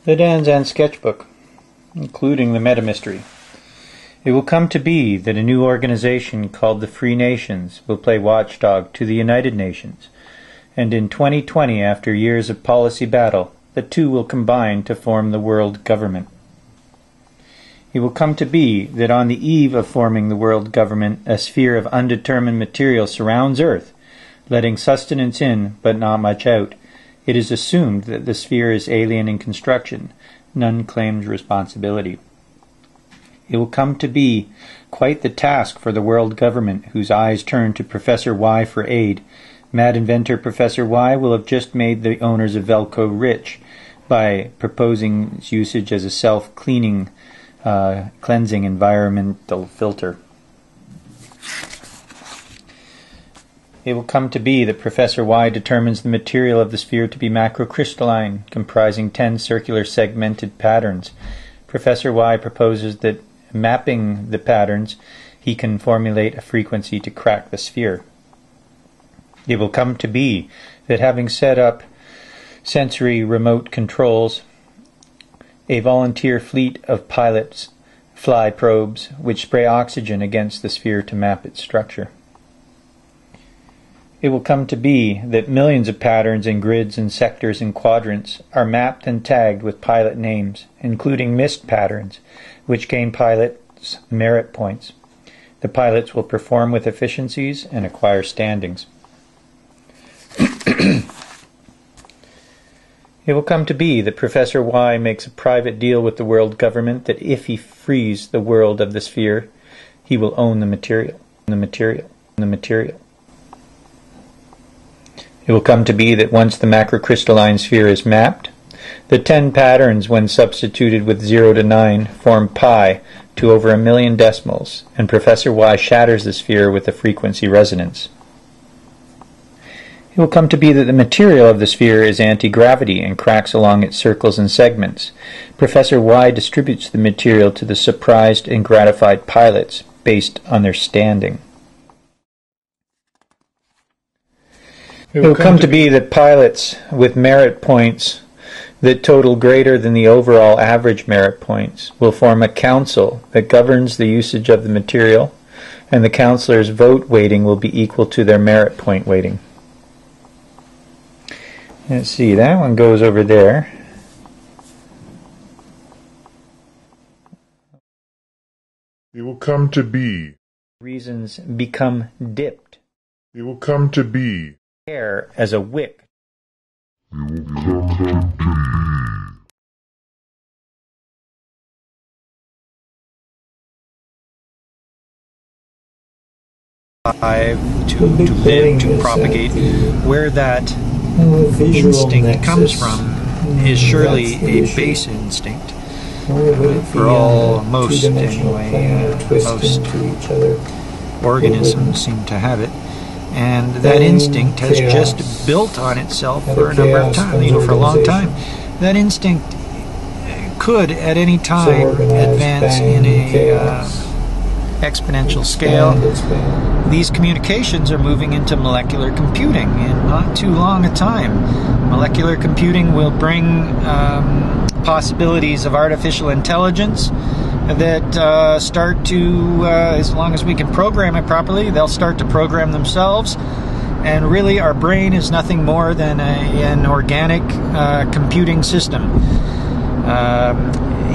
The Danzan Sketchbook, including the meta-mystery. It will come to be that a new organization called the Free Nations will play watchdog to the United Nations, and in 2020, after years of policy battle, the two will combine to form the world government. It will come to be that on the eve of forming the world government, a sphere of undetermined material surrounds Earth, letting sustenance in but not much out. It is assumed that the sphere is alien in construction. None claims responsibility. It will come to be quite the task for the world government, whose eyes turn to Professor Y for aid. Mad inventor Professor Y will have just made the owners of Velcro rich by proposing its usage as a self-cleaning, cleansing environmental filter. It will come to be that Professor Y determines the material of the sphere to be macrocrystalline, comprising 10 circular segmented patterns. Professor Y proposes that, mapping the patterns, he can formulate a frequency to crack the sphere. It will come to be that, having set up sensory remote controls, a volunteer fleet of pilots fly probes which spray oxygen against the sphere to map its structure. It will come to be that millions of patterns in grids and sectors and quadrants are mapped and tagged with pilot names, including missed patterns, which gain pilots merit points. The pilots will perform with efficiencies and acquire standings. It will come to be that Professor Y makes a private deal with the world government that if he frees the world of the sphere, he will own the material. It will come to be that once the macrocrystalline sphere is mapped, the 10 patterns, when substituted with 0 to 9, form pi to over 1,000,000 decimals, and Professor Y shatters the sphere with a frequency resonance. It will come to be that the material of the sphere is anti-gravity and cracks along its circles and segments. Professor Y distributes the material to the surprised and gratified pilots based on their standing. It will come to be that pilots with merit points that total greater than the overall average merit points will form a council that governs the usage of the material, and the councillors' vote weighting will be equal to their merit point weighting. Let's see, that one goes over there. It will come to be. Reasons become dipped. It will come to be. Hair as a wick. It will come to be. To live, to propagate, where that instinct comes from is surely a base instinct. For all, most anyway, most organisms seem to have it. And that instinct has just built on itself for a number of times, for a long time. That instinct could at any time advance in a exponential scale. These communications are moving into molecular computing in not too long a time. Molecular computing will bring possibilities of artificial intelligence that start to, as long as we can program it properly, they'll start to program themselves. And really, our brain is nothing more than an organic computing system.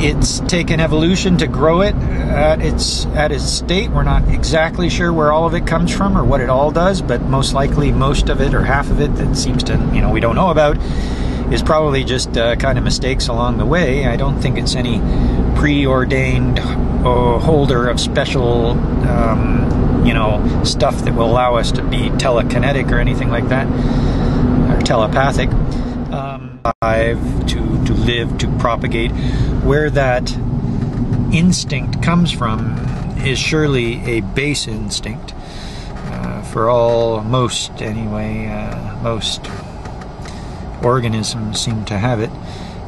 It's taken evolution to grow it at its state. We're not exactly sure where all of it comes from or what it all does, but most likely most of it or half of it that seems to, we don't know about, is probably just kind of mistakes along the way. I don't think it's any preordained holder of special, stuff that will allow us to be telekinetic or anything like that, or telepathic. To live, to propagate, where that instinct comes from is surely a base instinct. For all, most organisms seem to have it.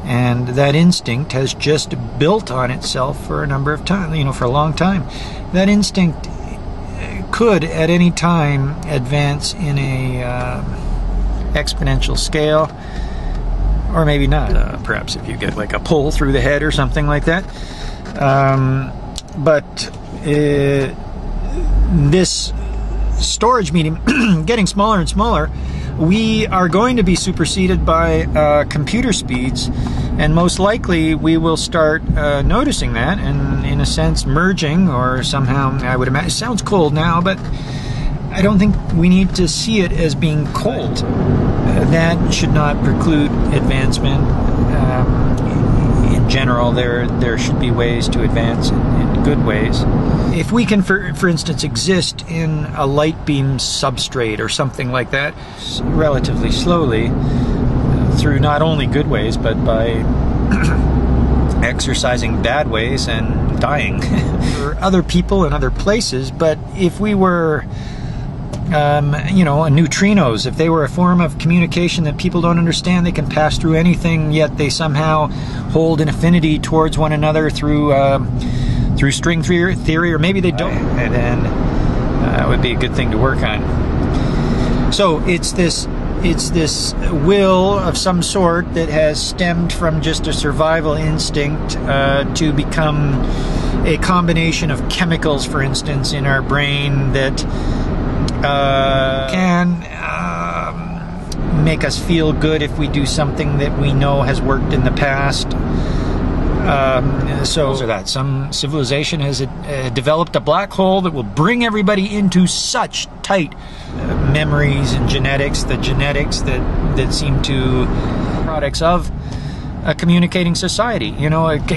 And that instinct has just built on itself for a number of times, for a long time. That instinct could at any time advance in a exponential scale, or maybe not. Perhaps if you get like a pull through the head or something like that. But this storage medium getting smaller and smaller, we are going to be superseded by computer speeds, and most likely we will start noticing that and in a sense merging, or somehow, I would imagine, it sounds cold now, but I don't think we need to see it as being cold. That should not preclude advancement. In general, there should be ways to advance in good ways. If we can, for instance, exist in a light beam substrate or something like that, relatively slowly, through not only good ways, but by exercising bad ways and dying for other people and other places. But if we were neutrinos, if they were a form of communication that people don't understand, they can pass through anything, yet they somehow hold an affinity towards one another through string theory, or maybe they don't, and then it would be a good thing to work on. So it's this will of some sort that has stemmed from just a survival instinct to become a combination of chemicals, for instance, in our brain that can make us feel good if we do something that we know has worked in the past. So that some civilization has developed a black hole that will bring everybody into such tight memories and genetics, the genetics that seem to products of a communicating society.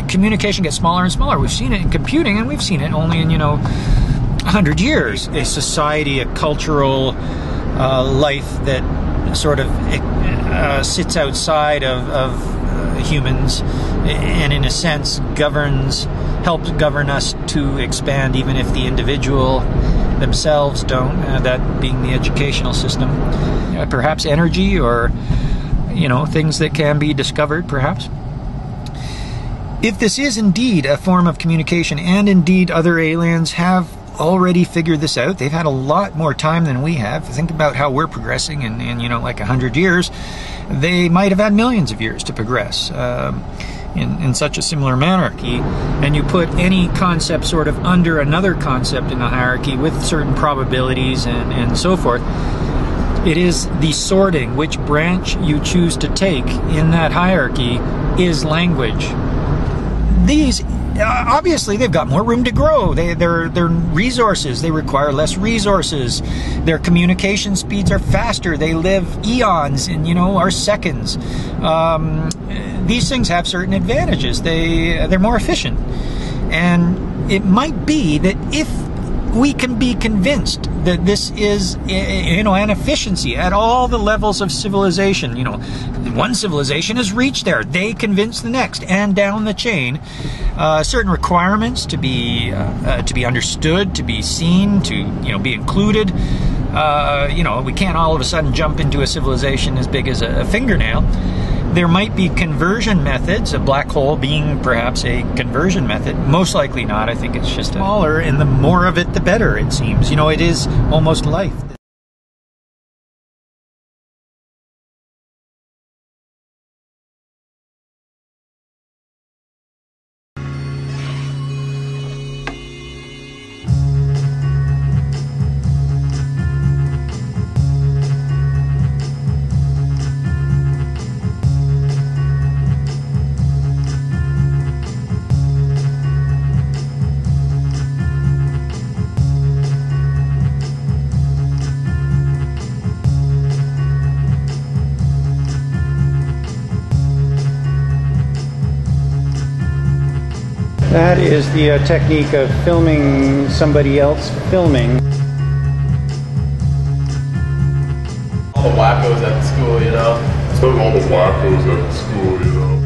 Communication gets smaller and smaller. We've seen it in computing, and we've seen it only in 100 years. A society, a cultural life that sort of sits outside of humans, and in a sense helps govern us to expand, even if the individual themselves don't, that being the educational system. Perhaps energy, or things that can be discovered, perhaps. If this is indeed a form of communication, and indeed other aliens have already figured this out, they've had a lot more time than we have. Think about how we're progressing in like 100 years. They might have had millions of years to progress in such a similar manner. And you put any concept sort of under another concept in the hierarchy with certain probabilities and so forth. It is the sorting, which branch you choose to take in that hierarchy is language. These obviously, they've got more room to grow. Their resources, they require less resources. Their communication speeds are faster. They live eons in, our seconds. These things have certain advantages. They're more efficient. And it might be that if we can be convinced that this is, an efficiency at all the levels of civilization. One civilization has reached there. They convince the next, and down the chain. Certain requirements to be understood, to be seen, to be included. We can't all of a sudden jump into a civilization as big as a fingernail. There might be conversion methods, a black hole being perhaps a conversion method. Most likely not. I think it's just smaller, and the more of it, the better, it seems. It is almost life. That is the technique of filming somebody else filming. All the wackos at the school, All the wackos at the school,